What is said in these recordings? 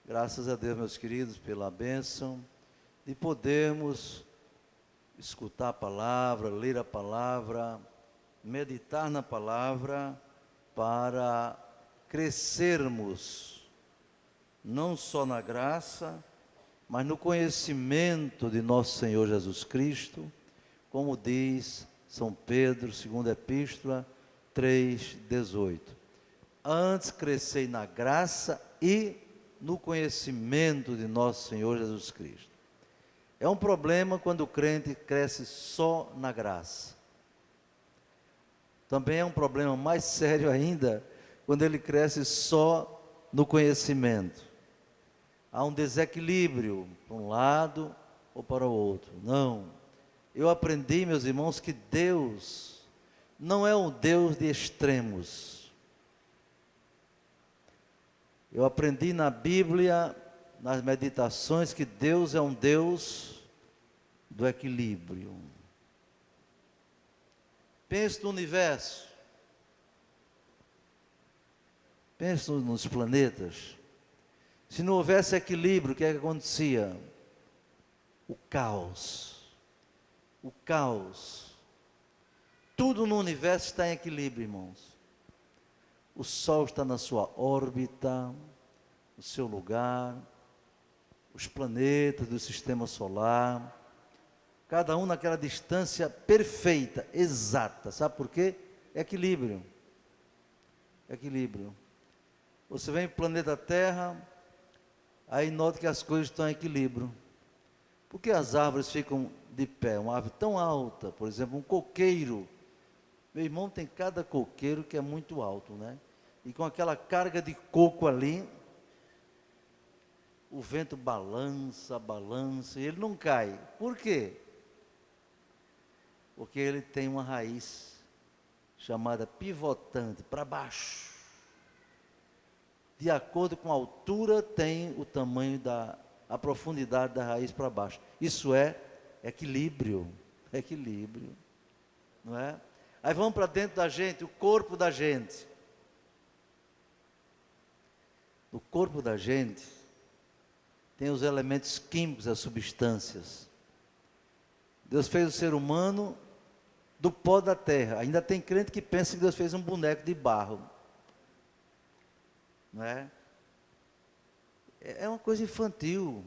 Graças a Deus, meus queridos, pela bênção de podermos escutar a palavra, ler a palavra, meditar na palavra, para crescermos, não só na graça, mas no conhecimento de nosso Senhor Jesus Cristo, como diz São Pedro, segunda epístola 3,18. Antes crescei na graça e no conhecimento de nosso Senhor Jesus Cristo. É um problema quando o crente cresce só na graça. Também é um problema mais sério ainda quando ele cresce só no conhecimento. Há um desequilíbrio para um lado ou para o outro. Não. Eu aprendi, meus irmãos, que Deus não é um Deus de extremos. Eu aprendi na Bíblia, nas meditações, que Deus é um Deus do equilíbrio. Pense no universo. Pense nos planetas. Se não houvesse equilíbrio, o que é que acontecia? O caos. O caos. Tudo no universo está em equilíbrio, irmãos. O Sol está na sua órbita, no seu lugar, os planetas do sistema solar, cada um naquela distância perfeita, exata. Sabe por quê? Equilíbrio. Equilíbrio. Você vem para o planeta Terra, aí nota que as coisas estão em equilíbrio. Por que as árvores ficam de pé? Uma árvore tão alta, por exemplo, um coqueiro. Meu irmão, tem cada coqueiro que é muito alto, né? E com aquela carga de coco ali, o vento balança, balança, e ele não cai. Por quê? Porque ele tem uma raiz chamada pivotante, para baixo. De acordo com a altura, tem o tamanho a profundidade da raiz para baixo. Isso é equilíbrio, equilíbrio, não é? Aí vamos para dentro da gente, o corpo da gente. No corpo da gente, tem os elementos químicos, as substâncias. Deus fez o ser humano do pó da terra. Ainda tem crente que pensa que Deus fez um boneco de barro. Não é? É uma coisa infantil.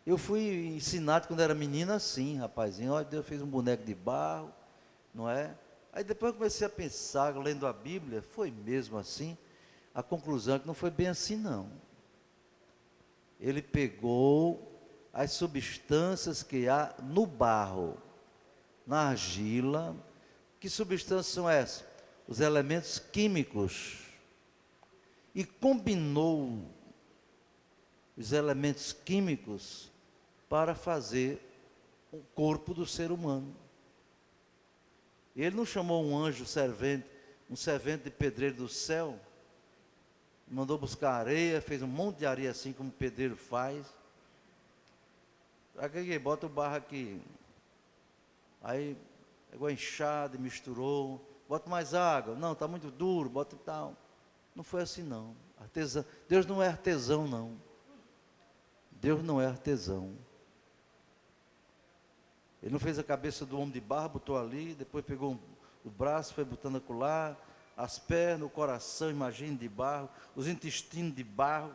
Eu fui ensinado quando era menina assim, rapazinho. Olha, Deus fez um boneco de barro, não é? Aí depois eu comecei a pensar, lendo a Bíblia, foi mesmo assim? A conclusão é que não foi bem assim, não. Ele pegou as substâncias que há no barro, na argila. Que substâncias são essas? Os elementos químicos. E combinou os elementos químicos para fazer o corpo do ser humano. Ele não chamou um anjo servente, um servente de pedreiro do céu, mandou buscar areia, fez um monte de areia assim como o pedreiro faz. Aqui, bota o barro aqui. Aí pegou a enxada e misturou. Bota mais água. Não, está muito duro, bota tal. Não foi assim não. Deus não é artesão não. Deus não é artesão. Ele não fez a cabeça do homem de barro, botou ali, depois pegou o braço, foi botando acolá, as pernas, o coração, imagine, de barro, os intestinos de barro,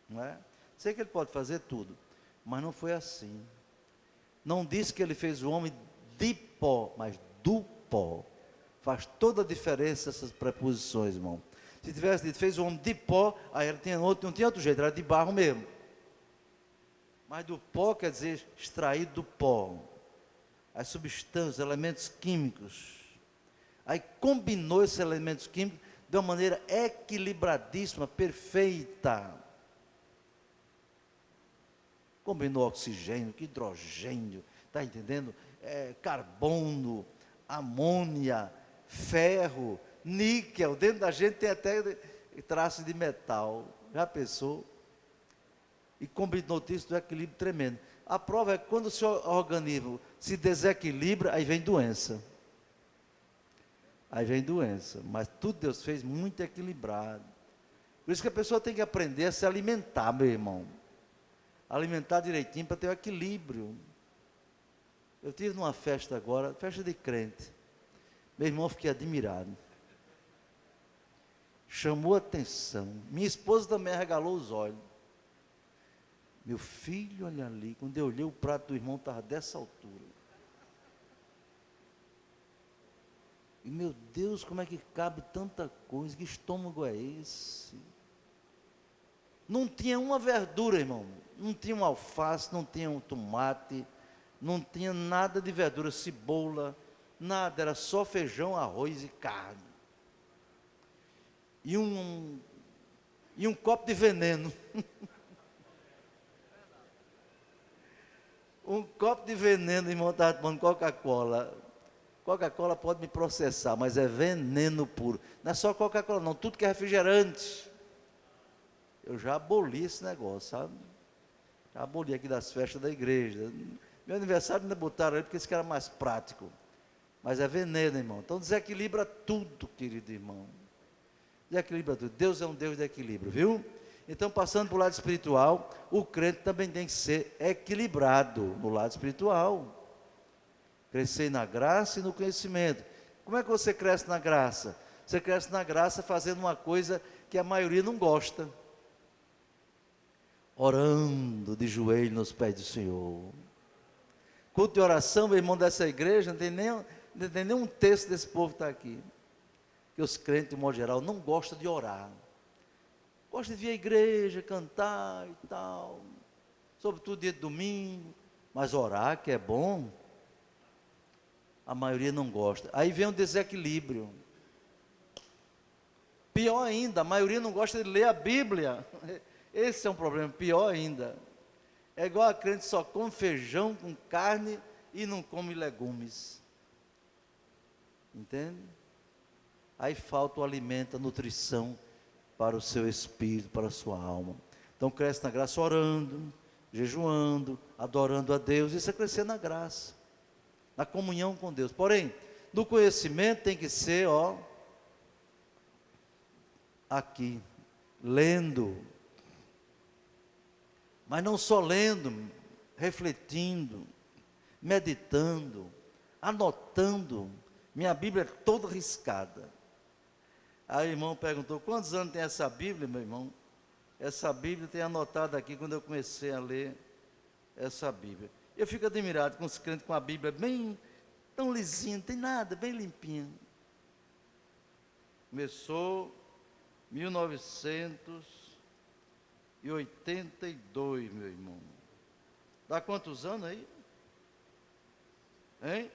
não é? Sei que ele pode fazer tudo, mas não foi assim. Não disse que ele fez o homem de pó, mas do pó. Faz toda a diferença essas preposições, irmão. Se tivesse dito, fez o homem de pó, aí não tinha outro jeito, era de barro mesmo. Mas do pó quer dizer extraído do pó. As substâncias, elementos químicos. Aí combinou esses elementos químicos de uma maneira equilibradíssima, perfeita. Combinou oxigênio, hidrogênio, está entendendo? Carbono, amônia, ferro, níquel. Dentro da gente tem até traços de metal. Já pensou? E combinou isso do equilíbrio tremendo. A prova é que quando o seu organismo se desequilibra, aí vem doença. Aí vem doença. Mas tudo Deus fez muito equilibrado. Por isso que a pessoa tem que aprender a se alimentar, meu irmão. Alimentar direitinho para ter o equilíbrio. Eu tive numa festa agora, festa de crente. Meu irmão, fiquei admirado. Chamou a atenção. Minha esposa também arregalou os olhos. Meu filho, olha ali. Quando eu olhei, o prato do irmão estava dessa altura. E meu Deus, como é que cabe tanta coisa? Que estômago é esse? Não tinha uma verdura, irmão. Não tinha um alface, não tinha um tomate, não tinha nada de verdura, cebola, nada. Era só feijão, arroz e carne. E um copo de veneno. Um copo de veneno, irmão, estava tomando Coca-Cola. Coca-Cola pode me processar, mas é veneno puro. Não é só Coca-Cola não, tudo que é refrigerante. Eu já aboli esse negócio, sabe? Já aboli aqui das festas da igreja. Meu aniversário ainda botaram ele, porque esse cara é mais prático. Mas é veneno, irmão. Então desequilibra tudo, querido irmão. Desequilibra tudo. Deus é um Deus de equilíbrio, viu? Então, passando para o lado espiritual, o crente também tem que ser equilibrado no lado espiritual. Crescer na graça e no conhecimento. Como é que você cresce na graça? Você cresce na graça fazendo uma coisa que a maioria não gosta. Orando de joelho nos pés do Senhor. Culto de oração, meu irmão, dessa igreja, não tem nenhum texto desse povo que está aqui. Que os crentes, de modo geral, não gostam de orar. Gostam de vir à igreja, cantar e tal. Sobretudo dia de domingo. Mas orar, que é bom, a maioria não gosta. Aí vem um desequilíbrio. Pior ainda, a maioria não gosta de ler a Bíblia. Esse é um problema, pior ainda. É igual a crente só come feijão com carne e não come legumes. Entende? Aí falta o alimento, a nutrição para o seu espírito, para a sua alma. Então cresce na graça orando, jejuando, adorando a Deus. Isso é crescer na graça, na comunhão com Deus. Porém, no conhecimento tem que ser, aqui, lendo. Mas não só lendo, refletindo, meditando, anotando. Minha Bíblia é toda riscada. Aí o irmão perguntou, quantos anos tem essa Bíblia, meu irmão? Essa Bíblia tem anotado aqui quando eu comecei a ler essa Bíblia. Eu fico admirado com os crentes com a Bíblia bem, tão lisinha, não tem nada, bem limpinha. Começou 1982, meu irmão. Dá quantos anos aí? Hein?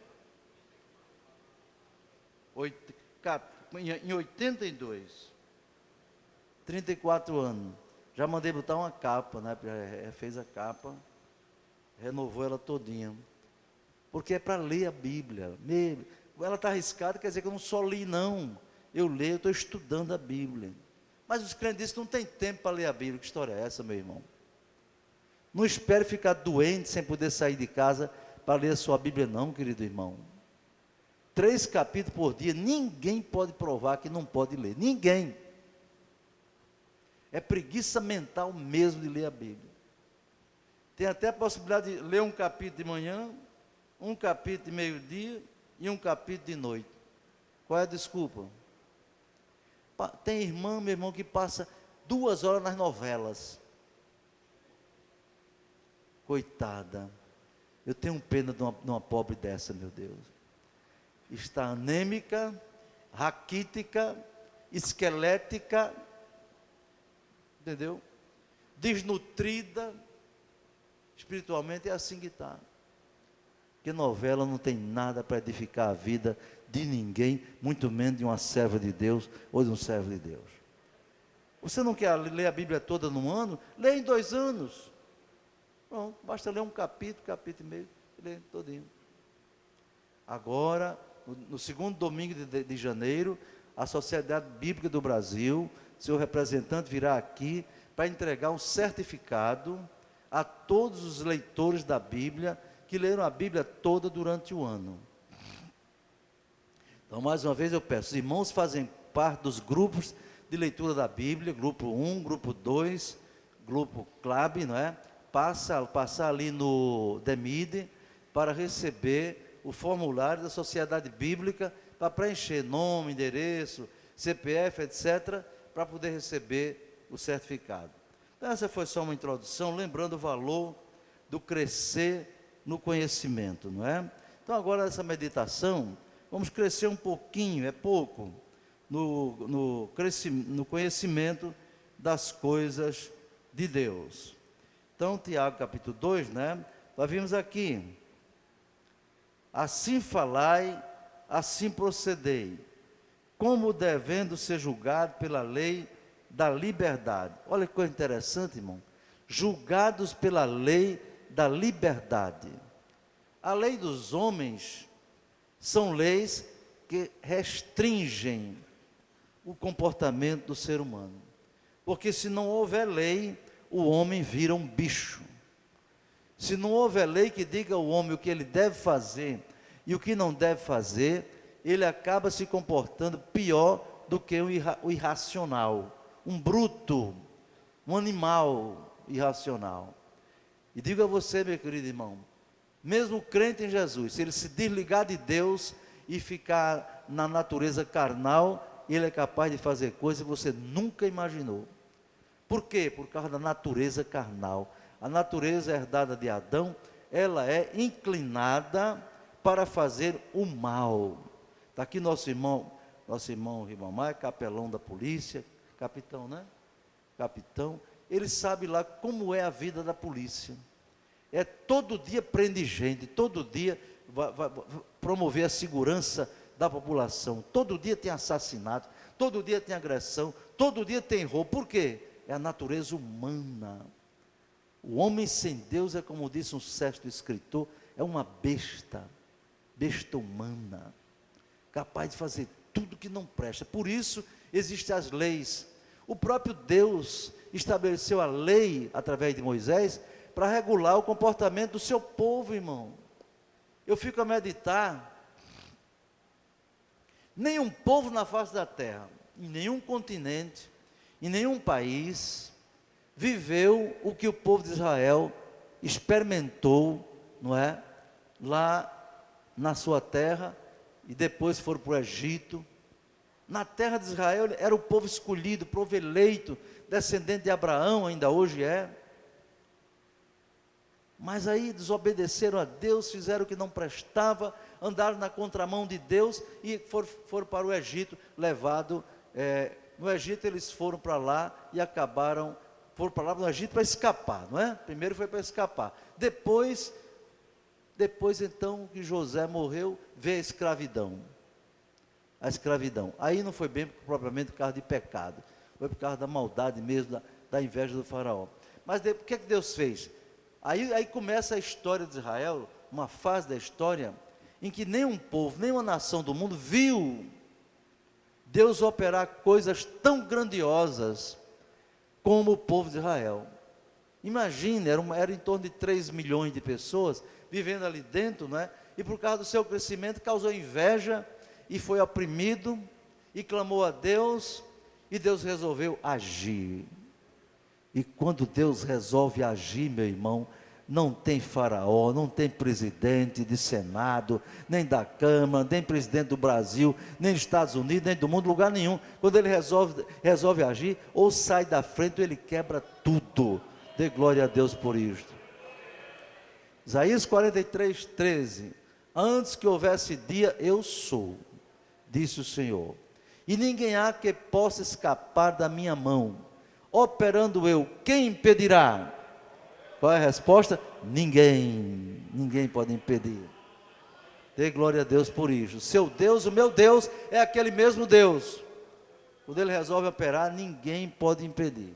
Em 82. 34 anos. Já mandei botar uma capa, né? Fez a capa, renovou ela todinha. Porque é para ler a Bíblia. Ela está arriscada, quer dizer que eu não só li, não. Eu leio, eu estou estudando a Bíblia. Mas os crentes dizem que não tem tempo para ler a Bíblia. Que história é essa, meu irmão? Não espere ficar doente sem poder sair de casa para ler a sua Bíblia, não, querido irmão. 3 capítulos por dia, ninguém pode provar que não pode ler. Ninguém. É preguiça mental mesmo de ler a Bíblia. Tem até a possibilidade de ler um capítulo de manhã, um capítulo de meio-dia e um capítulo de noite. Qual é a desculpa? Tem irmã, meu irmão, que passa 2 horas nas novelas. Coitada. Eu tenho pena de uma pobre dessa, meu Deus. Está anêmica, raquítica, esquelética, entendeu? Desnutrida, espiritualmente é assim que está. Porque novela não tem nada para edificar a vida de ninguém, muito menos de uma serva de Deus ou de um servo de Deus. Você não quer ler a Bíblia toda num ano? Lê em 2 anos. Pronto, basta ler um capítulo e meio, lê todinho. Agora, no segundo domingo de janeiro, a Sociedade Bíblica do Brasil, seu representante virá aqui para entregar um certificado a todos os leitores da Bíblia que leram a Bíblia toda durante o ano. Então, mais uma vez eu peço, os irmãos fazem parte dos grupos de leitura da Bíblia, grupo 1, grupo 2, grupo CLAB, não é? Passar ali no DEMID para receber o formulário da Sociedade Bíblica para preencher nome, endereço, CPF, etc., para poder receber o certificado. Então, essa foi só uma introdução, lembrando o valor do crescer no conhecimento, não é? Então, agora, nessa meditação, vamos crescer um pouquinho, é pouco, no conhecimento das coisas de Deus. Então, Tiago capítulo 2, né? Nós vimos aqui, assim falai, assim procedei, como devendo ser julgado pela lei da liberdade. Olha que coisa interessante, irmão. Julgados pela lei da liberdade. A lei dos homens são leis que restringem o comportamento do ser humano. Porque se não houver lei, o homem vira um bicho. Se não houver lei que diga ao homem o que ele deve fazer e o que não deve fazer, ele acaba se comportando pior do que o irracional, um bruto, um animal irracional. E digo a você, meu querido irmão, mesmo o crente em Jesus, se ele se desligar de Deus e ficar na natureza carnal, ele é capaz de fazer coisas que você nunca imaginou. Por quê? Por causa da natureza carnal. A natureza herdada de Adão, ela é inclinada para fazer o mal. Está aqui nosso irmão Ribamar, capelão da polícia, capitão, né? Capitão, ele sabe lá como é a vida da polícia. É todo dia prende gente, todo dia vai promover a segurança da população, todo dia tem assassinato, todo dia tem agressão, todo dia tem roubo. Por quê? É a natureza humana. O homem sem Deus é, como disse um certo escritor, é uma besta humana, capaz de fazer tudo que não presta. Por isso existem as leis. O próprio Deus estabeleceu a lei através de Moisés para regular o comportamento do seu povo, irmão. Eu fico a meditar. Nenhum povo na face da terra, em nenhum continente, em nenhum país, viveu o que o povo de Israel experimentou, não é? Lá na sua terra, e depois foram para o Egito. Na terra de Israel era o povo escolhido, o povo eleito, descendente de Abraão, ainda hoje é. Mas aí desobedeceram a Deus, fizeram o que não prestava, andaram na contramão de Deus e foram para o Egito, no Egito eles foram para lá e foram para lá no Egito para escapar, não é? Primeiro foi para escapar. Depois então que José morreu, veio a escravidão. A escravidão. Aí não foi bem propriamente por causa de pecado, foi por causa da maldade mesmo, da inveja do faraó. Mas o que Deus fez? Aí começa a história de Israel, uma fase da história, em que nenhum povo, nenhuma nação do mundo viu Deus operar coisas tão grandiosas como o povo de Israel. Imagine, era em torno de 3 milhões de pessoas vivendo ali dentro, não é? E por causa do seu crescimento causou inveja e foi oprimido e clamou a Deus e Deus resolveu agir. E quando Deus resolve agir, meu irmão, não tem faraó, não tem presidente de Senado, nem da Câmara, nem presidente do Brasil, nem dos Estados Unidos, nem do mundo, lugar nenhum. Quando ele resolve agir, ou sai da frente ou ele quebra tudo. Dê glória a Deus por isto. Isaías 43, 13. Antes que houvesse dia, eu sou, disse o Senhor. E ninguém há que possa escapar da minha mão. Operando eu, quem impedirá? Qual é a resposta? Ninguém pode impedir. Dê glória a Deus por isso. Seu Deus, o meu Deus, é aquele mesmo Deus. Quando Ele resolve operar, ninguém pode impedir.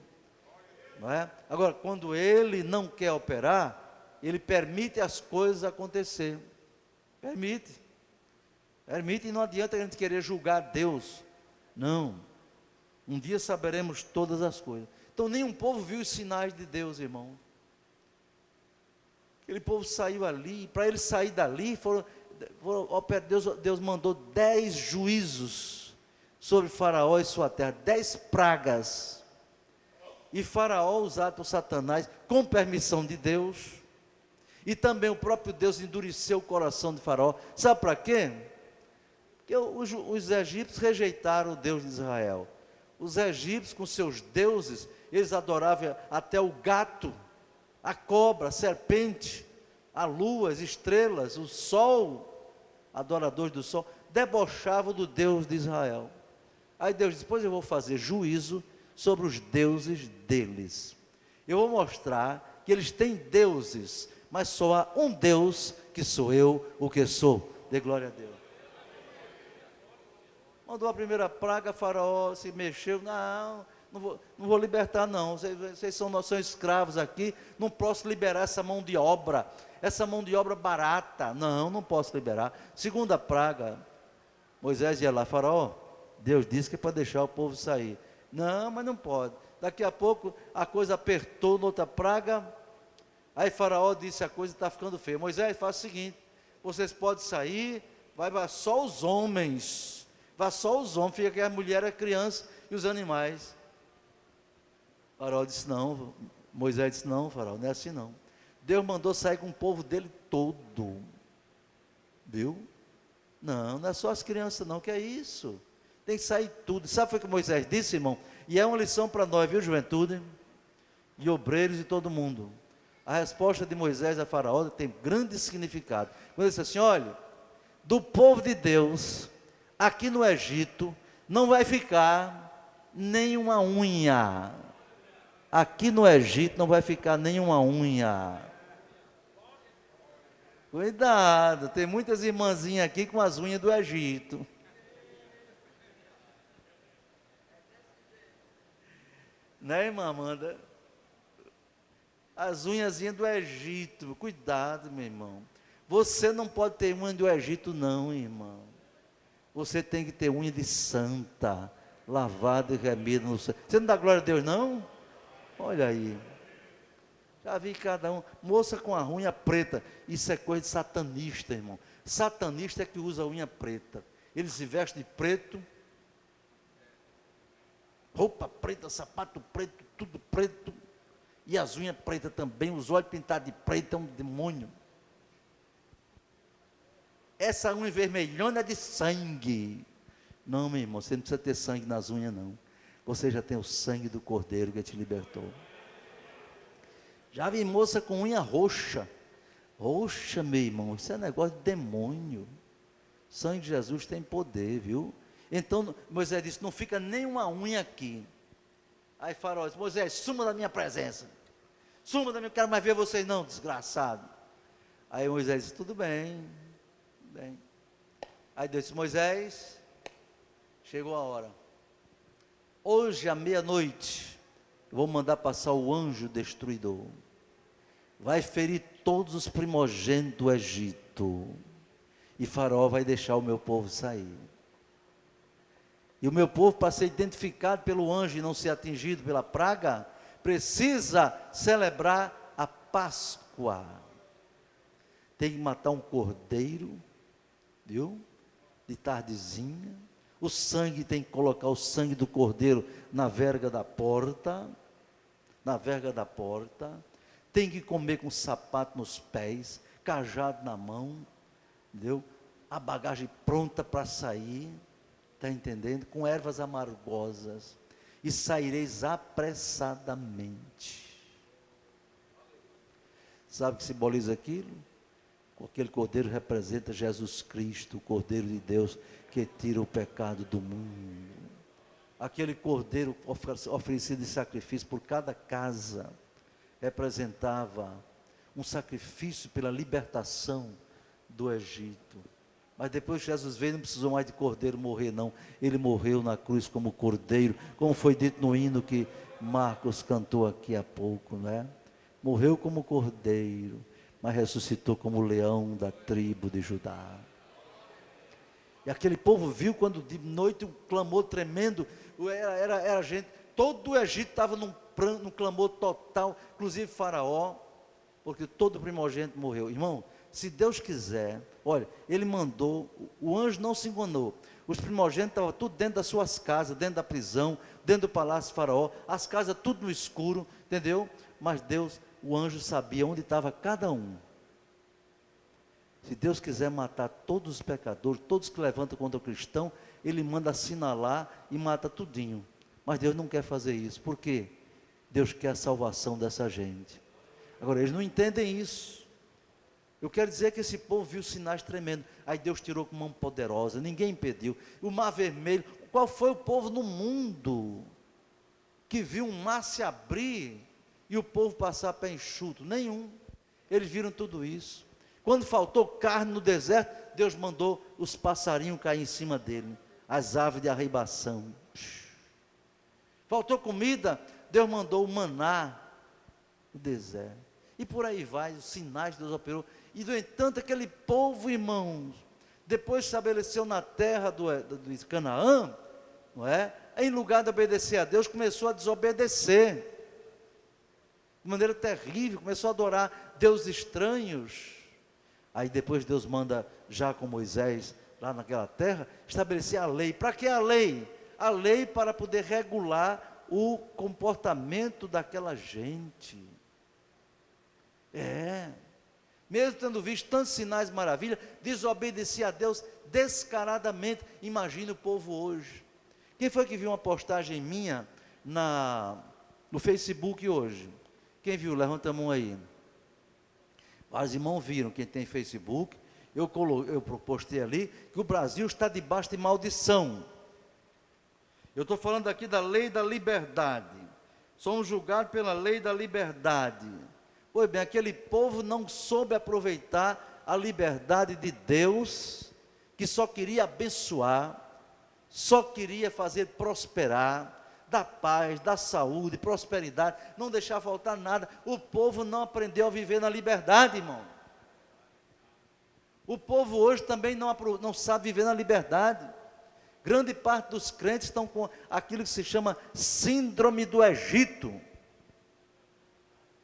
Não é? Agora, quando Ele não quer operar, Ele permite as coisas acontecer. Permite e não adianta a gente querer julgar Deus. Não. Um dia saberemos todas as coisas. Então nenhum povo viu os sinais de Deus, irmão. Aquele povo saiu ali, para ele sair dali, Deus mandou 10 juízos sobre Faraó e sua terra, 10 pragas. E Faraó, usado por Satanás, com permissão de Deus, e também o próprio Deus endureceu o coração de Faraó. Sabe para quê? Porque os egípcios rejeitaram o Deus de Israel. Os egípcios, com seus deuses, eles adoravam até o gato, a cobra, a serpente, a lua, as estrelas, o sol, adoradores do sol, debochavam do Deus de Israel. Aí Deus disse: depois eu vou fazer juízo sobre os deuses deles. Eu vou mostrar que eles têm deuses, mas só há um Deus, que sou eu, o que sou. Dê glória a Deus. Mandou a primeira praga, Faraó se mexeu: não vou libertar não, vocês são escravos aqui, não posso liberar essa mão de obra barata, não posso liberar. Segunda praga, Moisés ia lá: Faraó, Deus disse que é para deixar o povo sair. Não, mas não pode. Daqui a pouco a coisa apertou noutra praga, aí Faraó disse: a coisa está ficando feia. Moisés, faz o seguinte, vocês podem sair, vai só os homens, fica que a mulher, a criança e os animais. Faraó disse: não, Moisés disse: não, Faraó, não é assim não. Deus mandou sair com o povo dele todo, viu? Não é só as crianças não, que é isso, tem que sair tudo. Sabe o que Moisés disse, irmão? E é uma lição para nós, viu, juventude, e obreiros e todo mundo. A resposta de Moisés a Faraó tem grande significado. Quando ele disse assim: olha, do povo de Deus, aqui no Egito, não vai ficar nenhuma unha. Aqui no Egito não vai ficar nenhuma unha. Cuidado, tem muitas irmãzinhas aqui com as unhas do Egito. Né, irmã Amanda? As unhazinhas do Egito. Cuidado, meu irmão. Você não pode ter unha do Egito não, irmão. Você tem que ter unha de santa, lavada e remida no sangue. Você não dá glória a Deus não? Olha aí. Já vi cada um, moça com a unha preta, isso é coisa de satanista, irmão. Satanista é que usa a unha preta. Ele se veste de preto, roupa preta, sapato preto, tudo preto, e as unhas pretas também, os olhos pintados de preto, é um demônio. Essa unha vermelhona é de sangue. Não, meu irmão, você não precisa ter sangue nas unhas não. Você já tem o sangue do Cordeiro que te libertou. Já vi moça com unha roxa. Roxa, meu irmão, isso é negócio de demônio. O sangue de Jesus tem poder, viu? Então, Moisés disse: não fica nenhuma unha aqui. Aí Faraó disse: Moisés, suma da minha presença. Suma da minha, não quero mais ver vocês não, desgraçado. Aí Moisés disse: tudo bem. Aí Deus disse: Moisés, chegou a hora. Hoje à meia-noite, eu vou mandar passar o anjo destruidor. Vai ferir todos os primogênitos do Egito. E Faraó vai deixar o meu povo sair. E o meu povo, para ser identificado pelo anjo e não ser atingido pela praga, precisa celebrar a Páscoa. Tem que matar um cordeiro, viu? De tardezinha. O sangue, tem que colocar o sangue do cordeiro na verga da porta. Tem que comer com sapato nos pés, cajado na mão, entendeu? A bagagem pronta para sair, está entendendo? Com ervas amargosas, e saireis apressadamente. Sabe o que simboliza aquilo? Aquele cordeiro representa Jesus Cristo, o Cordeiro de Deus, que tira o pecado do mundo. Aquele cordeiro oferecido em sacrifício por cada casa, representava um sacrifício pela libertação do Egito. Mas depois que Jesus veio, não precisou mais de cordeiro morrer não. Ele morreu na cruz como cordeiro, como foi dito no hino que Marcos cantou aqui há pouco, não é? Morreu como cordeiro, mas ressuscitou como leão da tribo de Judá. E aquele povo viu quando de noite um clamor tremendo, era gente, todo o Egito estava num clamor total, inclusive Faraó, porque todo primogênito morreu. Irmão, se Deus quiser, olha, ele mandou, o anjo não se enganou, Os primogênitos estavam tudo dentro das suas casas, dentro da prisão, dentro do palácio de Faraó, as casas tudo no escuro, entendeu? Mas Deus, o anjo sabia onde estava cada um. Se Deus quiser matar todos os pecadores, todos que levantam contra o cristão, Ele manda assinalar e mata tudinho. Mas Deus não quer fazer isso. Por quê? Deus quer a salvação dessa gente. Agora, eles não entendem isso. Eu quero dizer que esse povo viu sinais tremendos. Aí Deus tirou com mão poderosa, ninguém impediu. O mar vermelho, qual foi o povo no mundo que viu um mar se abrir e o povo passar pé enxuto? Nenhum. Eles viram tudo isso. Quando faltou carne no deserto, Deus mandou os passarinhos cair em cima dele, as aves de arribação. Faltou comida, Deus mandou o maná no deserto. E por aí vai, os sinais Deus operou. E no entanto, aquele povo, irmãos, depois estabeleceu na terra do Canaã, não é? Em lugar de obedecer a Deus, começou a desobedecer. De maneira terrível, começou a adorar deuses estranhos. Aí depois Deus manda, já com Moisés, lá naquela terra, estabelecer a lei. Para que a lei? A lei para poder regular o comportamento daquela gente. Mesmo tendo visto tantos sinais de maravilha, desobedecia a Deus descaradamente. Imagina o povo hoje. Quem foi que viu uma postagem minha no Facebook hoje? Quem viu? Levanta a mão aí. Os irmãos viram, quem tem Facebook, eu postei ali, que o Brasil está debaixo de maldição. Eu estou falando aqui da lei da liberdade. Somos julgados pela lei da liberdade. Pois bem, aquele povo não soube aproveitar a liberdade de Deus, que só queria abençoar, só queria fazer prosperar, dar paz, dar saúde, prosperidade, não deixar faltar nada. O povo não aprendeu a viver na liberdade, irmão. O povo hoje também não sabe viver na liberdade. Grande parte dos crentes estão com aquilo que se chama síndrome do Egito.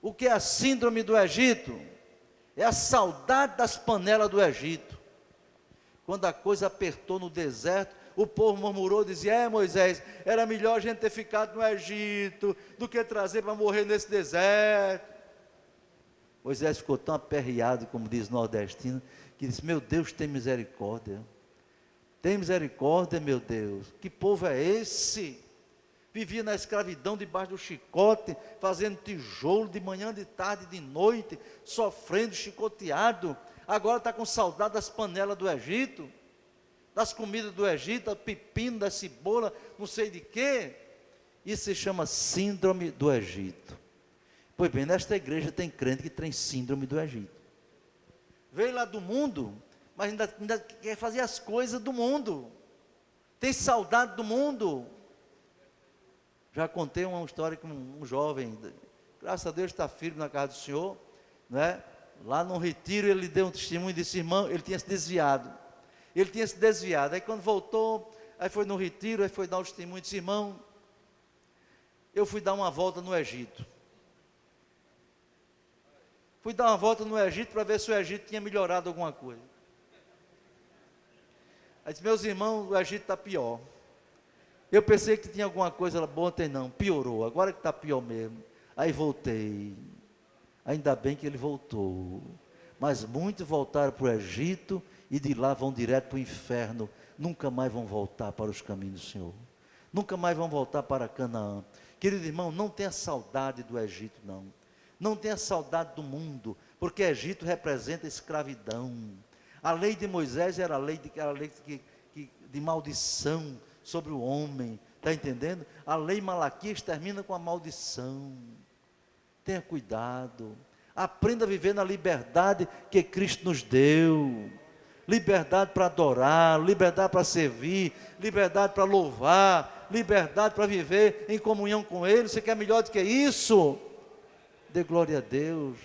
O que é a síndrome do Egito? É a saudade das panelas do Egito. Quando a coisa apertou no deserto, o povo murmurou, dizia: Moisés, era melhor a gente ter ficado no Egito, do que trazer para morrer nesse deserto. Moisés ficou tão aperreado, como diz o nordestino, que disse: meu Deus, tem misericórdia. Tem misericórdia, meu Deus. Que povo é esse? Vivia na escravidão, debaixo do chicote, fazendo tijolo de manhã, de tarde, de noite, sofrendo, chicoteado. Agora está com saudade das panelas do Egito, das comidas do Egito, do pepino, da cebola, não sei de quê. Isso se chama síndrome do Egito. Pois bem, nesta igreja tem crente que tem síndrome do Egito. Veio lá do mundo, mas ainda quer fazer as coisas do mundo. Tem saudade do mundo. Já contei uma história com um jovem, graças a Deus está firme na casa do Senhor, né? Lá no retiro ele deu um testemunho e disse: irmão, ele tinha se desviado. Aí quando voltou, aí foi no retiro, aí foi dar o testemunho e disse: irmão, eu fui dar uma volta no Egito. Fui dar uma volta no Egito para ver se o Egito tinha melhorado alguma coisa. Aí disse: meus irmãos, o Egito está pior. Eu pensei que tinha alguma coisa boa, ontem não, piorou, agora que está pior mesmo. Aí voltei. Ainda bem que ele voltou. Mas muitos voltaram para o Egito e de lá vão direto para o inferno. Nunca mais vão voltar para os caminhos do Senhor. Nunca mais vão voltar para Canaã. Querido irmão, não tenha saudade do Egito, não. Não tenha saudade do mundo, porque Egito representa escravidão. A lei de Moisés era a lei de maldição sobre o homem, está entendendo? A lei Malaquias termina com a maldição. Tenha cuidado, aprenda a viver na liberdade que Cristo nos deu. Liberdade para adorar, liberdade para servir, liberdade para louvar, liberdade para viver em comunhão com Ele. Você quer melhor do que isso? Dê glória a Deus,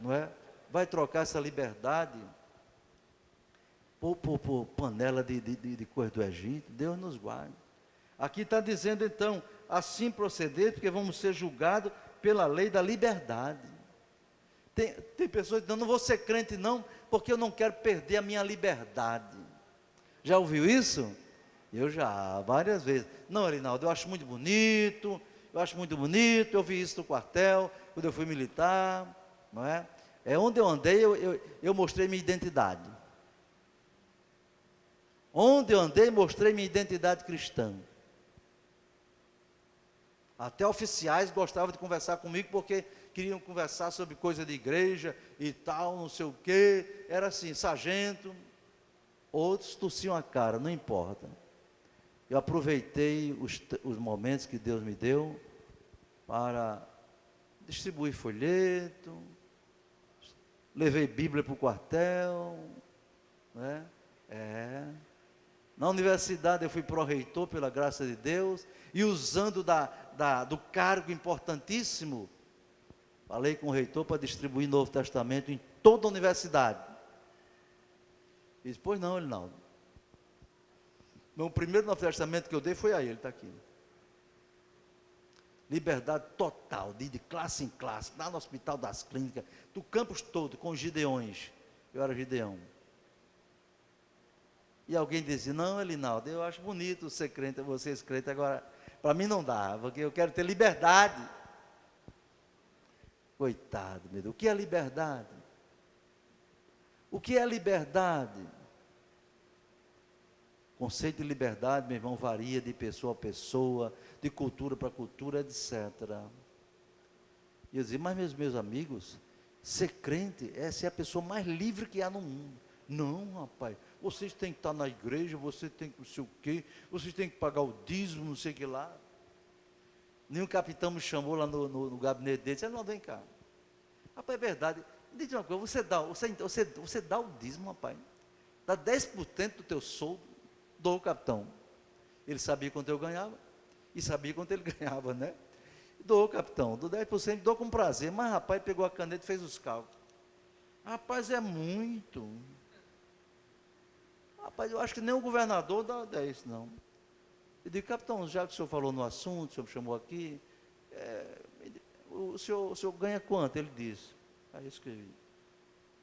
não é? Vai trocar essa liberdade por panela de coisa do Egito? Deus nos guarde. Aqui está dizendo então: assim proceder, porque vamos ser julgados pela lei da liberdade. Tem pessoas que dizem: não vou ser crente não, porque eu não quero perder a minha liberdade. Já ouviu isso? Eu já, várias vezes. Não, Arinaldo, eu acho muito bonito, eu vi isso no quartel, quando eu fui militar, não é? É onde eu andei, eu mostrei minha identidade. Onde eu andei, mostrei minha identidade cristã. Até oficiais gostavam de conversar comigo, porque queriam conversar sobre coisa de igreja e tal, não sei o quê. Era assim, sargento. Outros tossiam a cara, não importa. Eu aproveitei os momentos que Deus me deu para distribuir folheto, levei Bíblia para o quartel, né? Na universidade eu fui pró-reitor pela graça de Deus, e usando do cargo importantíssimo, falei com o reitor para distribuir Novo Testamento em toda a universidade. Ele disse, pois não, ele não. O primeiro Novo Testamento que eu dei foi a ele, está aqui. Liberdade total, de classe em classe, lá no Hospital das Clínicas, do campus todo, com os Gideões. Eu era Gideão. E alguém dizia, não, Elinaldo, eu acho bonito ser crente, vocês crentes, agora, para mim não dá, porque eu quero ter liberdade. Coitado, meu Deus, o que é liberdade? O que é liberdade? O conceito de liberdade, meu irmão, varia de pessoa a pessoa, de cultura para cultura, etc. E eu dizia, mas meus amigos, ser crente é ser a pessoa mais livre que há no mundo. Não, rapaz, vocês têm que estar na igreja, você tem que não sei o quê, vocês têm que pagar o dízimo, não sei o que lá. Nenhum capitão me chamou lá no gabinete dele, disse, não, vem cá. Rapaz, é verdade, me diz uma coisa, você dá o dízimo, rapaz, dá 10% do teu soldo, dou, capitão. Ele sabia quanto eu ganhava, e sabia quanto ele ganhava, né? Dou, capitão, dou 10%, dou com prazer, mas rapaz, pegou a caneta e fez os cálculos. Rapaz, é muito. Rapaz, eu acho que nem o governador dá 10, não. Eu digo, capitão, já que o senhor falou no assunto, o senhor me chamou aqui, o senhor ganha quanto? Ele disse. Aí eu escrevi.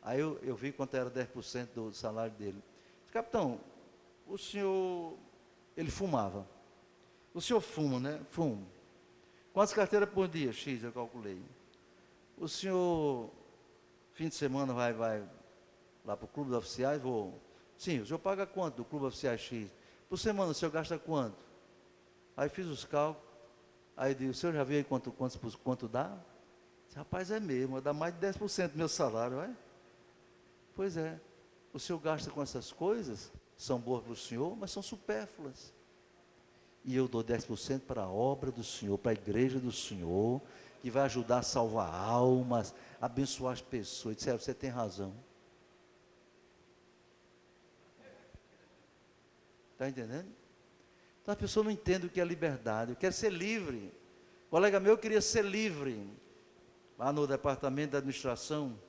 Aí eu vi quanto era 10% do salário dele. Disse, capitão, o senhor, ele fumava. O senhor fuma, né? Fumo. Quantas carteiras por dia? X, eu calculei. O senhor, fim de semana, vai lá para o clube de oficiais? Vou. Sim, o senhor paga quanto do clube oficiais X? Por semana o senhor gasta quanto? Aí fiz os cálculos. Aí eu disse, o senhor já viu aí quanto dá? Disse, rapaz, é mesmo, dá mais de 10% do meu salário, é? Pois é. O senhor gasta com essas coisas, são boas para o senhor, mas são supérfluas. E eu dou 10% para a obra do Senhor, para a igreja do Senhor, que vai ajudar a salvar almas, abençoar as pessoas. Eu disse, você tem razão. Está entendendo? Então a pessoa não entende o que é liberdade. Eu quero ser livre. O colega meu queria ser livre. Lá no departamento da administração,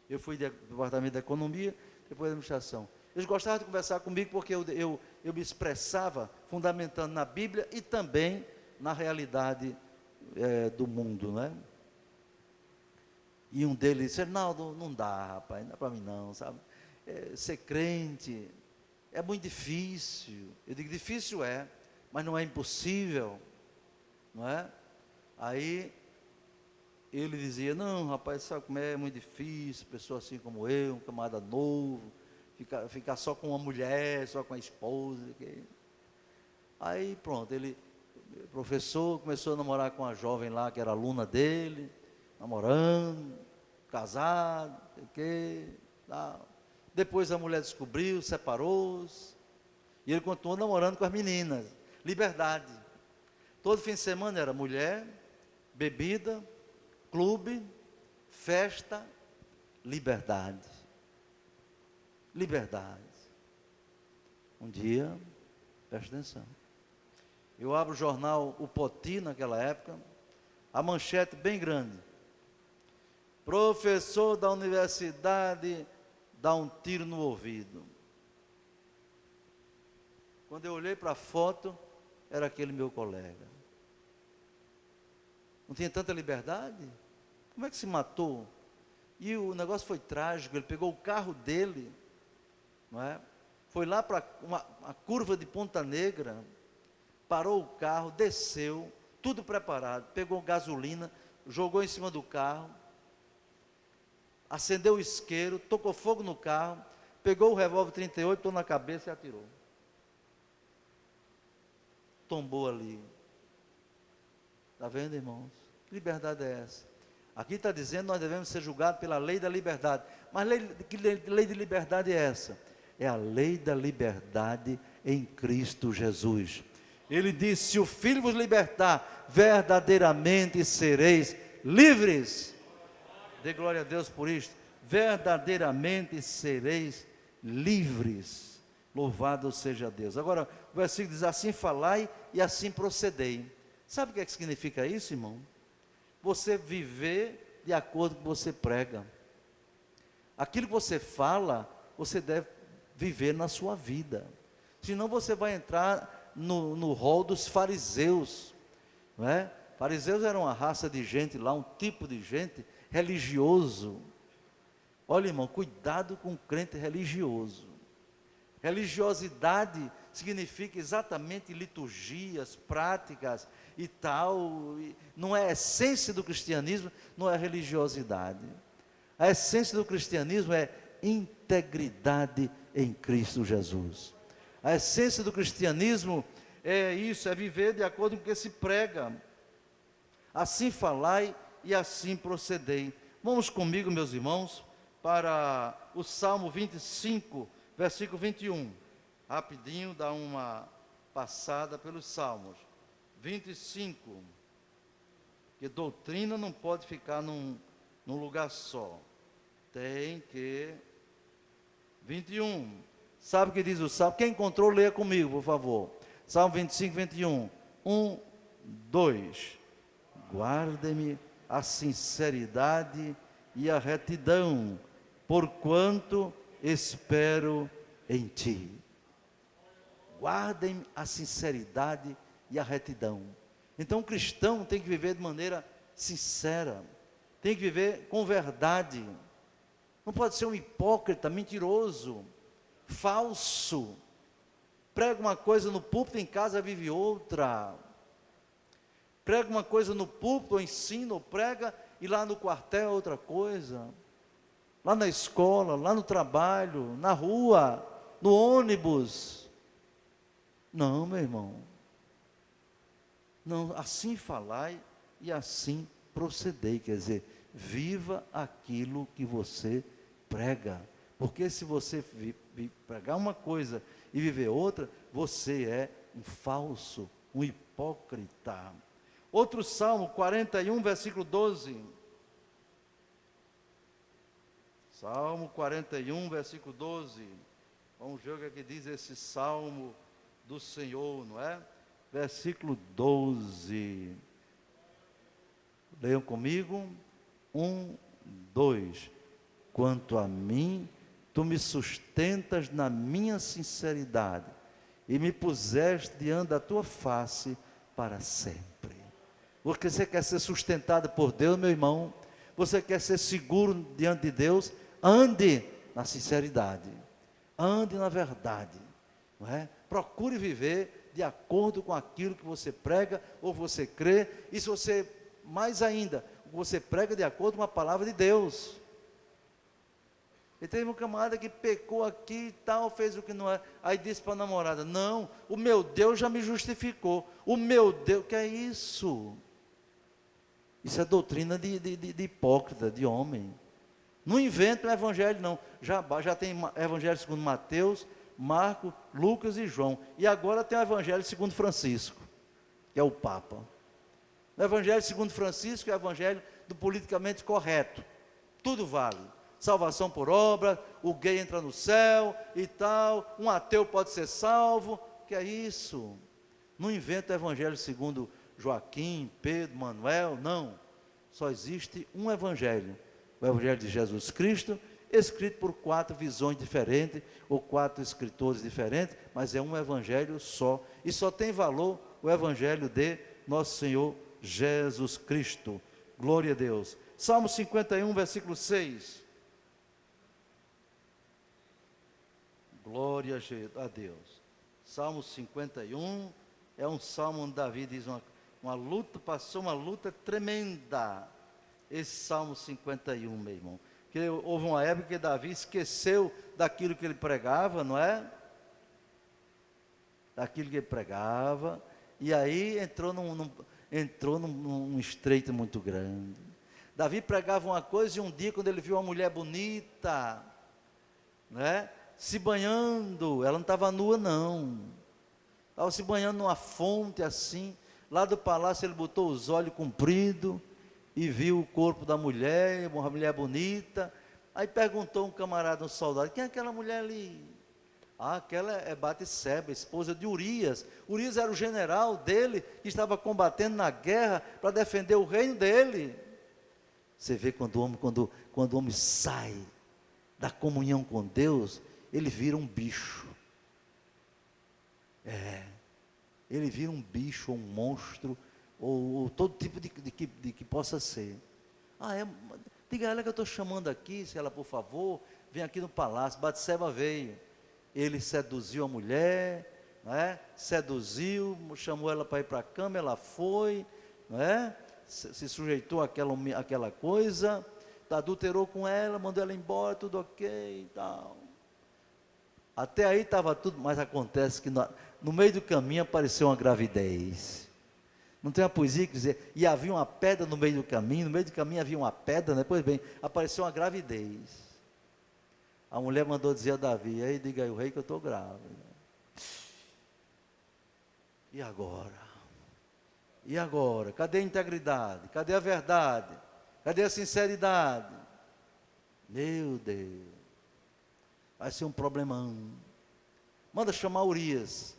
eu fui do departamento da economia, depois da administração. Eles gostavam de conversar comigo porque eu me expressava fundamentando na Bíblia e também na realidade do mundo, né? E um deles disse, Arnaldo, não dá, rapaz, não é para mim não, sabe? Ser crente é muito difícil. Eu digo, difícil é, mas não é impossível, não é? Aí ele dizia, não, rapaz, sabe como é muito difícil, pessoa assim como eu, um camarada novo, ficar só com uma mulher, só com a esposa. Aí pronto, o professor começou a namorar com uma jovem lá, que era aluna dele, namorando, casado, tal. Depois a mulher descobriu, separou-se, e ele continuou namorando com as meninas. Liberdade. Todo fim de semana era mulher, bebida, clube, festa, liberdade. Liberdade. Um dia, presta atenção, eu abro o jornal O Poti, naquela época, a manchete bem grande, professor da universidade dá um tiro no ouvido. Quando eu olhei para a foto, era aquele meu colega. Não tinha tanta liberdade? Como é que se matou? E o negócio foi trágico, ele pegou o carro dele, não é? foi lá para uma curva de Ponta Negra, parou o carro, desceu, tudo preparado, pegou gasolina, jogou em cima do carro, acendeu o isqueiro, tocou fogo no carro, pegou o revólver 38, pôs na cabeça e atirou. Tombou ali. Está vendo, irmãos? Que liberdade é essa? Aqui está dizendo que nós devemos ser julgados pela lei da liberdade. Mas que lei de liberdade é essa? É a lei da liberdade em Cristo Jesus. Ele diz: se o Filho vos libertar, verdadeiramente sereis livres. Dê glória a Deus por isto. Verdadeiramente sereis livres. Louvado seja Deus. Agora, o versículo diz: assim falai e assim procedei. Sabe o que é que significa isso, irmão? Você viver de acordo com o que você prega. Aquilo que você fala, você deve viver na sua vida. Senão você vai entrar no rol dos fariseus, não é? Fariseus eram uma raça de gente lá, um tipo de gente religioso. Olha, irmão, cuidado com o crente religioso. Religiosidade significa exatamente liturgias, práticas e tal. Não é a essência do cristianismo, não é a religiosidade. A essência do cristianismo é integridade em Cristo Jesus. A essência do cristianismo é isso, é viver de acordo com o que se prega. Assim falai e assim procedei. Vamos comigo, meus irmãos, para o Salmo 25, versículo 21. Rapidinho, dá uma passada pelos Salmos. 25. Que doutrina não pode ficar num lugar só. Tem que... 21. Sabe o que diz o Salmo? Quem encontrou, leia comigo, por favor. Salmo 25, 21. 1, 2. Guarde-me a sinceridade e a retidão, porquanto espero em ti. Guardem a sinceridade e a retidão. Então o cristão tem que viver de maneira sincera, tem que viver com verdade. Não pode ser um hipócrita, mentiroso, falso. Prega uma coisa no púlpito, em casa vive outra. Prega uma coisa no púlpito, ou ensina, ou prega, e lá no quartel é outra coisa. Lá na escola, lá no trabalho, na rua, no ônibus. Não, meu irmão. Não, assim falai e assim procedei. Quer dizer, viva aquilo que você prega. Porque se você pregar uma coisa e viver outra, você é um falso, um hipócrita. Outro Salmo 41, versículo 12. Salmo 41, versículo 12. Vamos ver o que é que diz esse Salmo do Senhor, não é? Versículo 12. Leiam comigo. 1, 2. Quanto a mim, tu me sustentas na minha sinceridade e me puseste diante da tua face para sempre. Porque você quer ser sustentado por Deus, meu irmão? Você quer ser seguro diante de Deus? Ande na sinceridade, ande na verdade, não é? Procure viver de acordo com aquilo que você prega ou você crê, e se você, mais ainda, você prega de acordo com a palavra de Deus. E teve um camarada que pecou aqui e tal, fez o que não é, aí disse para a namorada: não, o meu Deus já me justificou, o meu Deus, que é isso? Isso é doutrina de hipócrita, de homem. Não inventa o evangelho não, já tem evangelho segundo Mateus, Marcos, Lucas e João, e agora tem o evangelho segundo Francisco, que é o Papa. O evangelho segundo Francisco é o evangelho do politicamente correto, tudo vale, salvação por obra, o gay entra no céu e tal, um ateu pode ser salvo, que é isso? Não inventa o evangelho segundo Joaquim, Pedro, Manuel, não, só existe um evangelho, o evangelho de Jesus Cristo, escrito por 4 visões diferentes, ou 4 escritores diferentes, mas é um evangelho só, e só tem valor o evangelho de nosso Senhor Jesus Cristo, glória a Deus. Salmo 51, versículo 6, Glória a Deus. Salmo 51 é um salmo onde Davi diz uma luta, passou uma luta tremenda. Esse Salmo 51, meu irmão. Que houve uma época que Davi esqueceu daquilo que ele pregava, não é? Daquilo que ele pregava. E aí entrou num estreito muito grande. Davi pregava uma coisa e um dia, quando ele viu uma mulher bonita, né, se banhando, ela não estava nua não, estava se banhando numa fonte assim, lá do palácio. Ele botou os olhos compridos e viu o corpo da mulher, uma mulher bonita. Aí perguntou um camarada, um soldado: quem é aquela mulher ali? Ah, aquela é Batseba, esposa de Urias. Urias era o general dele, que estava combatendo na guerra para defender o reino dele. Você vê quando o homem sai da comunhão com Deus, ele vira um bicho. Ele vira um bicho, ou um monstro, ou todo tipo de que possa ser. Diga a ela que eu estou chamando aqui, se ela, por favor, vem aqui no palácio. Batseba veio. Ele seduziu a mulher, né? Seduziu, chamou ela para ir para a cama, ela foi, né? Se sujeitou àquela coisa, adulterou com ela, mandou ela embora, tudo ok e tal. Até aí estava tudo, mas acontece que no meio do caminho apareceu uma gravidez. Não tem uma poesia que dizer, e havia uma pedra no meio do caminho havia uma pedra, né? Pois bem, apareceu uma gravidez. A mulher mandou dizer a Davi: aí diga aí o rei que eu estou grávida. E agora? E agora? Cadê a integridade? Cadê a verdade? Cadê a sinceridade? Meu Deus, vai ser um problemão. Manda chamar Urias.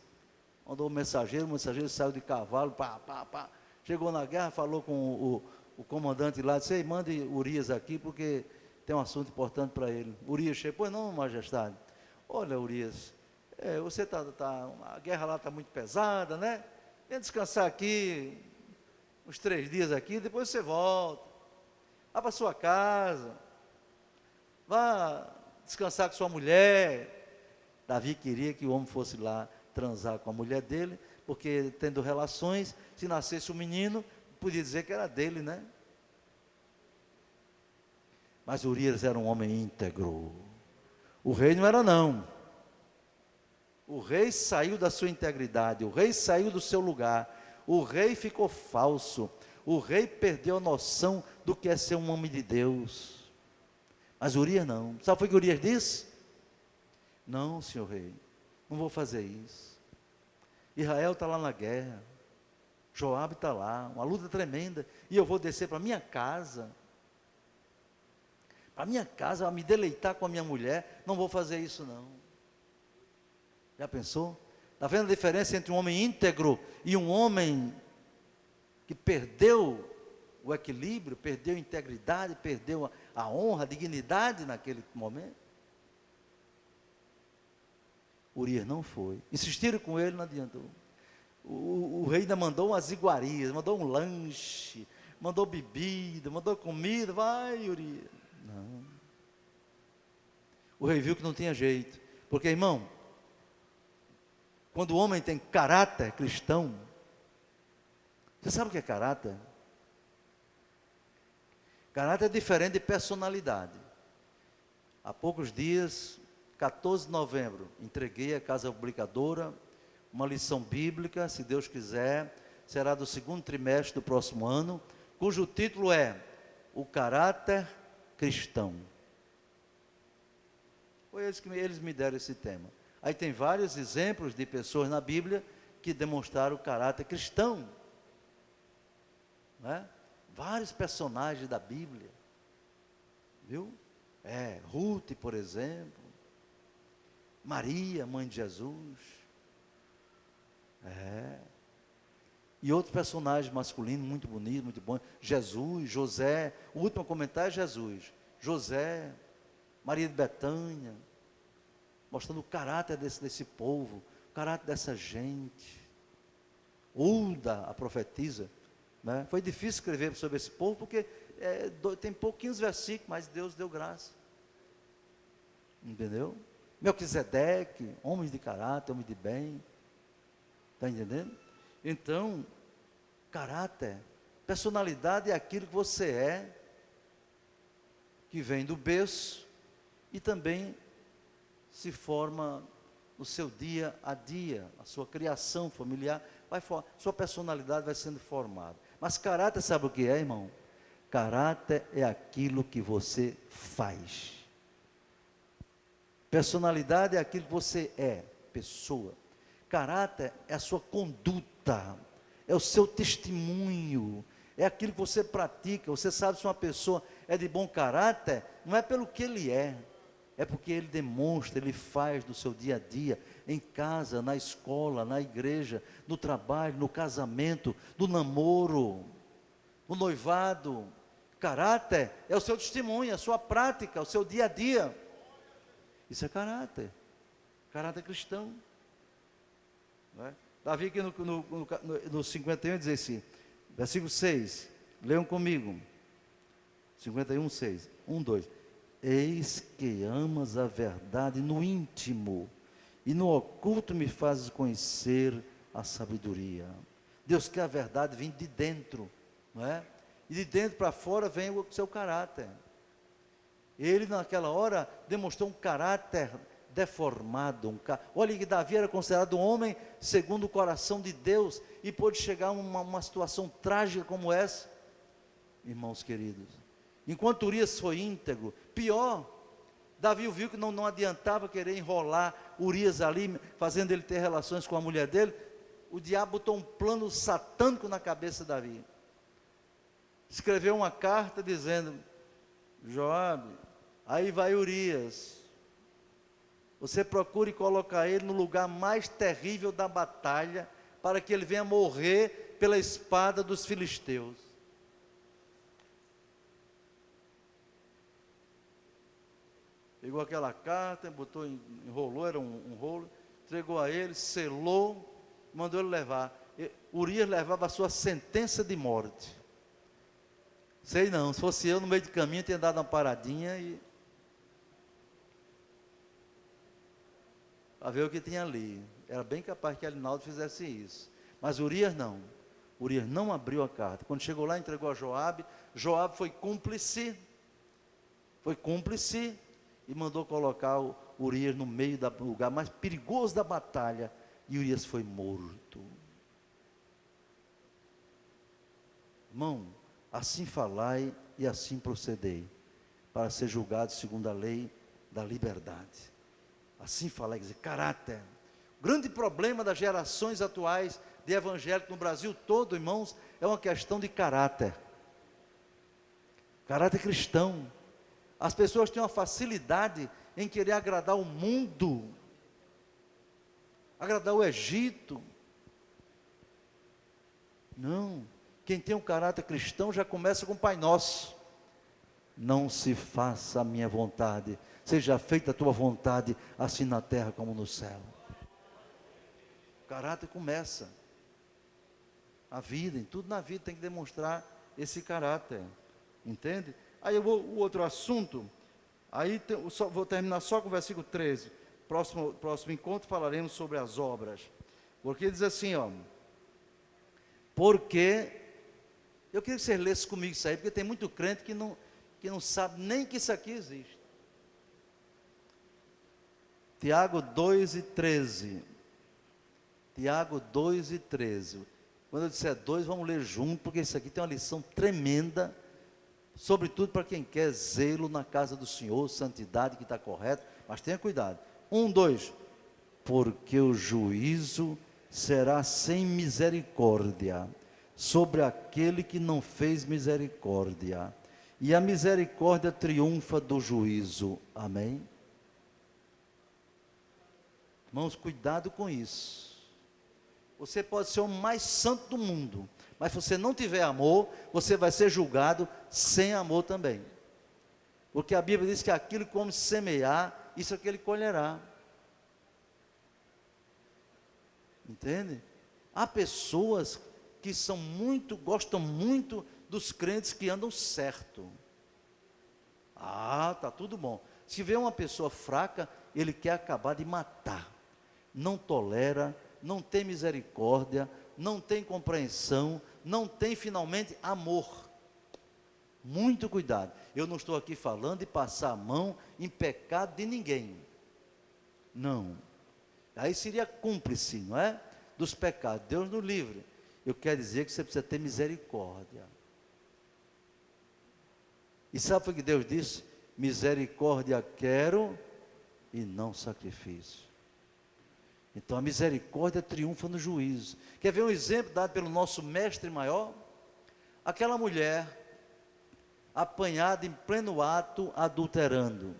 Mandou o mensageiro saiu de cavalo, pá. Chegou na guerra, falou com o comandante lá, disse: ei, mande Urias aqui, porque tem um assunto importante para ele. Urias chegou: pois não, majestade. Olha, Urias, você a guerra lá está muito pesada, né? Vem descansar aqui, uns 3 dias aqui, depois você volta. Vá para sua casa, vá descansar com sua mulher. Davi queria que o homem fosse lá transar com a mulher dele, porque tendo relações, se nascesse um menino, podia dizer que era dele, né? Mas Urias era um homem íntegro. O rei não era não. O rei saiu da sua integridade, o rei saiu do seu lugar, o rei ficou falso, o rei perdeu a noção do que é ser um homem de Deus. Mas Urias não. Sabe o que Urias disse? Não, senhor rei, não vou fazer isso. Israel está lá na guerra, Joabe está lá, uma luta tremenda, e eu vou descer para minha casa, a me deleitar com a minha mulher. Não vou fazer isso não. Já pensou? Está vendo a diferença entre um homem íntegro e um homem que perdeu o equilíbrio, perdeu a integridade, perdeu a honra, a dignidade naquele momento? Urias não foi. Insistiram com ele, não adiantou. O rei ainda mandou umas iguarias, mandou um lanche, mandou bebida, mandou comida. Vai, Urias. Não. O rei viu que não tinha jeito. Porque, irmão, quando o homem tem caráter cristão, você sabe o que é caráter? Caráter é diferente de personalidade. Há poucos dias, 14 de novembro, entreguei à Casa Publicadora uma lição bíblica, se Deus quiser, será do 2º trimestre do próximo ano, cujo título é O Caráter Cristão. Foi eles me deram esse tema. Aí tem vários exemplos de pessoas na Bíblia que demonstraram o caráter cristão, né? Vários personagens da Bíblia, viu? Ruth, por exemplo, Maria, mãe de Jesus, e outros personagens masculinos muito bonitos, muito bons. Jesus, José, o último comentário é Jesus, José, Maria de Betânia, mostrando o caráter desse povo, o caráter dessa gente. Hulda, a profetisa, né? Foi difícil escrever sobre esse povo, porque tem pouquinhos versículos, mas Deus deu graça. Entendeu? Melquisedeque, homens de caráter, homens de bem. Está entendendo? Então, caráter, personalidade é aquilo que você é, que vem do berço e também se forma no seu dia a dia, a sua criação familiar, sua personalidade vai sendo formada. Mas caráter, sabe o que é, irmão? Caráter é aquilo que você faz. Personalidade é aquilo que você é, pessoa. Caráter é a sua conduta, é o seu testemunho, é aquilo que você pratica. Você sabe se uma pessoa é de bom caráter, não é pelo que ele é porque ele demonstra, ele faz no seu dia a dia, em casa, na escola, na igreja, no trabalho, no casamento, no namoro, no noivado. Caráter é o seu testemunho, a sua prática, o seu dia a dia. Isso é caráter cristão. Não é? Davi aqui no 51 diz assim, versículo 6, leiam comigo, 51, 6, 1, 2. Eis que amas a verdade no íntimo, e no oculto me fazes conhecer a sabedoria. Deus quer a verdade vindo de dentro, não é? E de dentro para fora vem o seu caráter. Ele naquela hora demonstrou um caráter deformado. Olha que Davi era considerado um homem segundo o coração de Deus, e pôde chegar a uma situação trágica como essa. Irmãos queridos, enquanto Urias foi íntegro, pior, Davi viu que não adiantava querer enrolar Urias ali, fazendo ele ter relações com a mulher dele. O diabo botou um plano satânico na cabeça de Davi. Escreveu uma carta dizendo: Joabe, aí vai Urias, você procure colocar ele no lugar mais terrível da batalha, para que ele venha morrer pela espada dos filisteus. Pegou aquela carta, botou, enrolou, era um rolo, entregou a ele, selou, mandou ele levar. Urias levava a sua sentença de morte. Sei não, se fosse eu no meio do caminho, tinha dado uma paradinha e para ver o que tinha ali. Era bem capaz que Alinaldo fizesse isso. Mas Urias não. Urias não abriu a carta. Quando chegou lá, entregou a Joabe. Joabe foi cúmplice. E mandou colocar o Urias no meio do lugar mais perigoso da batalha. E Urias foi morto. Irmão, assim falai e assim procedei, para ser julgado segundo a lei da liberdade. Assim falai, quer dizer, caráter. O grande problema das gerações atuais de evangélicos no Brasil todo, irmãos, é uma questão de caráter. Caráter cristão. As pessoas têm uma facilidade em querer agradar o mundo, agradar o Egito. Não, quem tem um caráter cristão já começa com o Pai Nosso. Não se faça a minha vontade, seja feita a tua vontade, assim na terra como no céu. O caráter começa. A vida, em tudo na vida tem que demonstrar esse caráter, entende? Aí o outro assunto, aí vou terminar só com o versículo 13, próximo encontro falaremos sobre as obras, porque diz assim, ó, porque, eu queria que vocês lessem comigo isso aí, porque tem muito crente que não sabe nem que isso aqui existe. Tiago 2:13, Tiago 2:13, quando eu disser 2, vamos ler junto, porque isso aqui tem uma lição tremenda, sobretudo para quem quer zelo na casa do Senhor, santidade que está correto, mas tenha cuidado. 1, 2, porque o juízo será sem misericórdia sobre aquele que não fez misericórdia, e a misericórdia triunfa do juízo. Amém? Irmãos, cuidado com isso. Você pode ser o mais santo do mundo, mas se você não tiver amor, você vai ser julgado sem amor também. Porque a Bíblia diz que aquilo que o homem semear, isso é que ele colherá. Entende? Há pessoas que gostam muito dos crentes que andam certo. Ah, tá tudo bom. Se vê uma pessoa fraca, ele quer acabar de matar. Não tolera, não tem misericórdia, não tem compreensão, não tem finalmente amor. Muito cuidado. Eu não estou aqui falando de passar a mão em pecado de ninguém. Não. Aí seria cúmplice, não é? Dos pecados. Deus nos livre. Eu quero dizer que você precisa ter misericórdia. E sabe o que Deus disse? Misericórdia quero e não sacrifício. Então a misericórdia triunfa no juízo. Quer ver um exemplo dado pelo nosso mestre maior? Aquela mulher apanhada em pleno ato adulterando.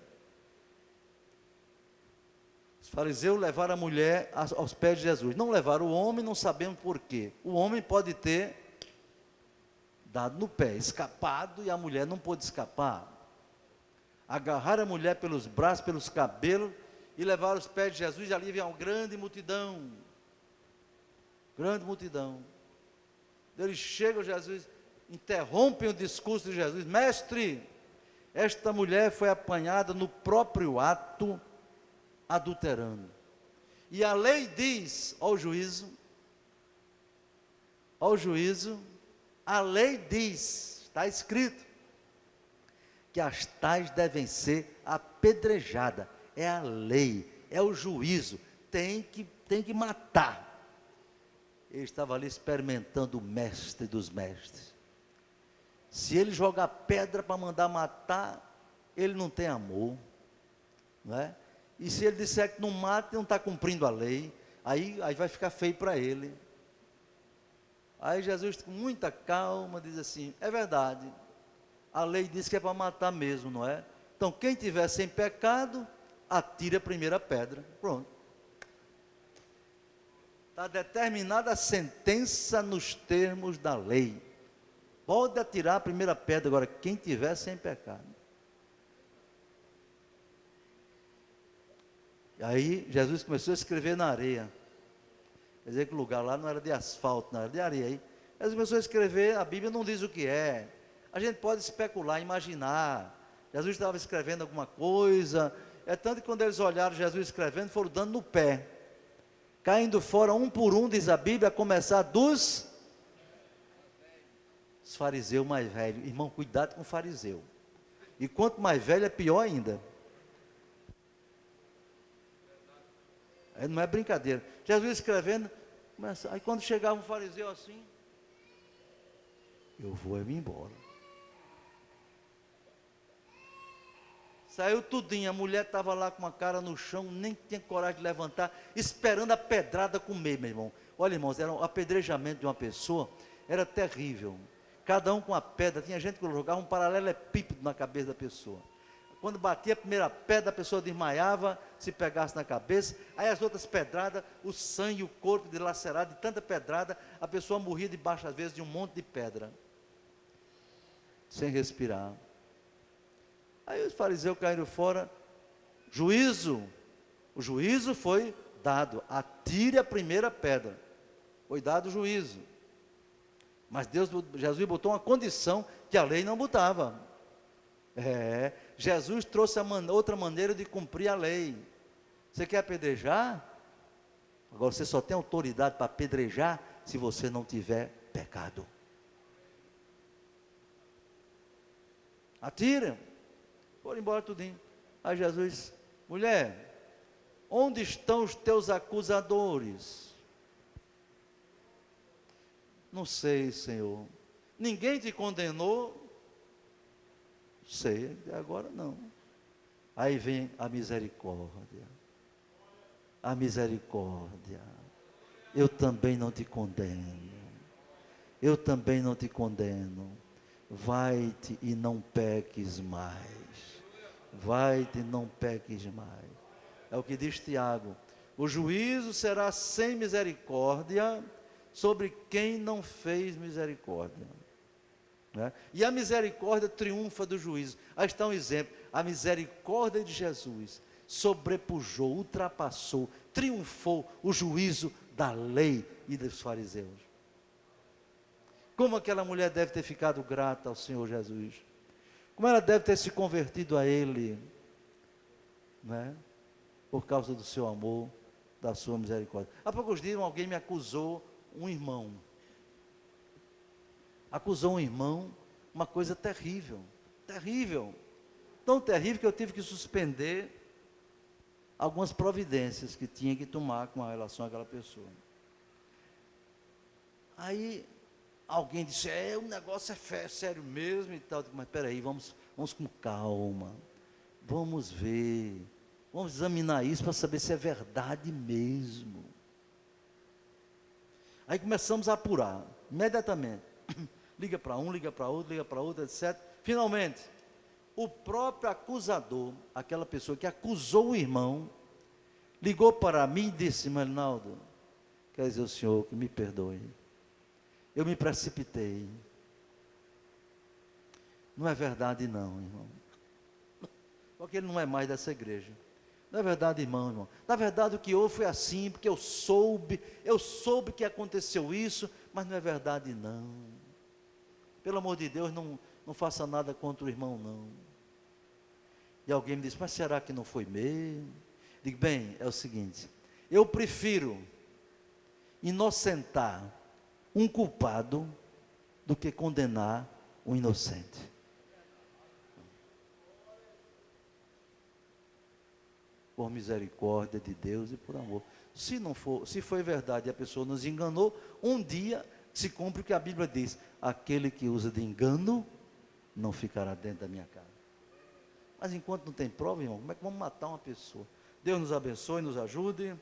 Os fariseus levaram a mulher aos pés de Jesus. Não levaram o homem, não sabemos por quê. O homem pode ter dado no pé, escapado, e a mulher não pôde escapar. Agarraram a mulher pelos braços, pelos cabelos, e levaram os pés de Jesus, e ali havia uma grande multidão. Grande multidão. Eles chegam, Jesus, interrompem o discurso de Jesus. Mestre, esta mulher foi apanhada no próprio ato, adulterando. E a lei diz ao juízo, a lei diz, está escrito, que as tais devem ser apedrejadas. É a lei, é o juízo, tem que matar. Ele estava ali experimentando o mestre dos mestres. Se ele jogar pedra para mandar matar, ele não tem amor, não é? E se ele disser que não mata, não está cumprindo a lei, aí vai ficar feio para ele. Aí Jesus, com muita calma, diz assim, é verdade, a lei diz que é para matar mesmo, não é? Então quem tiver sem pecado, atire a primeira pedra, pronto. Está determinada a sentença nos termos da lei. Pode atirar a primeira pedra agora, quem tiver sem pecado. E aí Jesus começou a escrever na areia. Quer dizer que o lugar lá não era de asfalto, não era de areia. Aí Jesus começou a escrever, a Bíblia não diz o que é. A gente pode especular, imaginar. Jesus estava escrevendo alguma coisa. É tanto que quando eles olharam Jesus escrevendo, foram dando no pé. Caindo fora um por um, diz a Bíblia, a começar dos fariseus mais velhos. Irmão, cuidado com o fariseu. E quanto mais velho é pior ainda. Não é brincadeira. Jesus escrevendo, aí quando chegava um fariseu assim, eu vou me embora. Saiu tudinho, a mulher estava lá com a cara no chão, nem tinha coragem de levantar, esperando a pedrada comer, meu irmão. Olha, irmãos, era um apedrejamento de uma pessoa, era terrível. Cada um com a pedra, tinha gente que jogava um paralelepípedo na cabeça da pessoa. Quando batia a primeira pedra, a pessoa desmaiava, se pegasse na cabeça. Aí as outras pedradas, o sangue, o corpo dilacerado de tanta pedrada, a pessoa morria debaixo, às vezes, de um monte de pedra, sem respirar. Aí os fariseus caíram fora. O juízo foi dado. Atire a primeira pedra. Foi dado o juízo. Mas Jesus botou uma condição que a lei não botava. Jesus trouxe outra maneira de cumprir a lei. Você quer apedrejar? Agora você só tem autoridade para apedrejar se você não tiver pecado. Atira. Foram embora tudinho. Aí Jesus, mulher, onde estão os teus acusadores? Não sei, Senhor. Ninguém te condenou? Sei, agora não. Aí vem a misericórdia. A misericórdia. Eu também não te condeno. Eu também não te condeno. Vai-te e não peques mais. Vai-te e não peques mais. É o que diz Tiago. O juízo será sem misericórdia sobre quem não fez misericórdia. Né? E a misericórdia triunfa do juízo. Aí está um exemplo. A misericórdia de Jesus sobrepujou, ultrapassou, triunfou o juízo da lei e dos fariseus. Como aquela mulher deve ter ficado grata ao Senhor Jesus? Como ela deve ter se convertido a Ele? Né? por causa do seu amor, da sua misericórdia. Há poucos dias alguém me acusou, um irmão. Acusou um irmão, uma coisa terrível, terrível. Tão terrível que eu tive que suspender algumas providências que tinha que tomar com relação àquela pessoa. Aí alguém disse, o negócio é sério mesmo e tal. Mas peraí, vamos com calma. Vamos ver. Vamos examinar isso para saber se é verdade mesmo. Aí começamos a apurar, imediatamente. Liga para um, liga para outro, etc. Finalmente, o próprio acusador, aquela pessoa que acusou o irmão, ligou para mim e disse, Marinaldo, quer dizer o senhor que me perdoe. Eu me precipitei. Não é verdade não, irmão. Porque ele não é mais dessa igreja. Não é verdade, irmão. Na verdade o que houve foi assim, porque eu soube que aconteceu isso, mas não é verdade não. Pelo amor de Deus, não faça nada contra o irmão não. E alguém me disse, mas será que não foi mesmo? Digo, bem, é o seguinte, eu prefiro inocentar um culpado do que condenar um inocente. Por misericórdia de Deus e por amor. Se foi verdade e a pessoa nos enganou, um dia se cumpre o que a Bíblia diz, aquele que usa de engano, não ficará dentro da minha casa. Mas enquanto não tem prova, irmão, como é que vamos matar uma pessoa? Deus nos abençoe, nos ajude.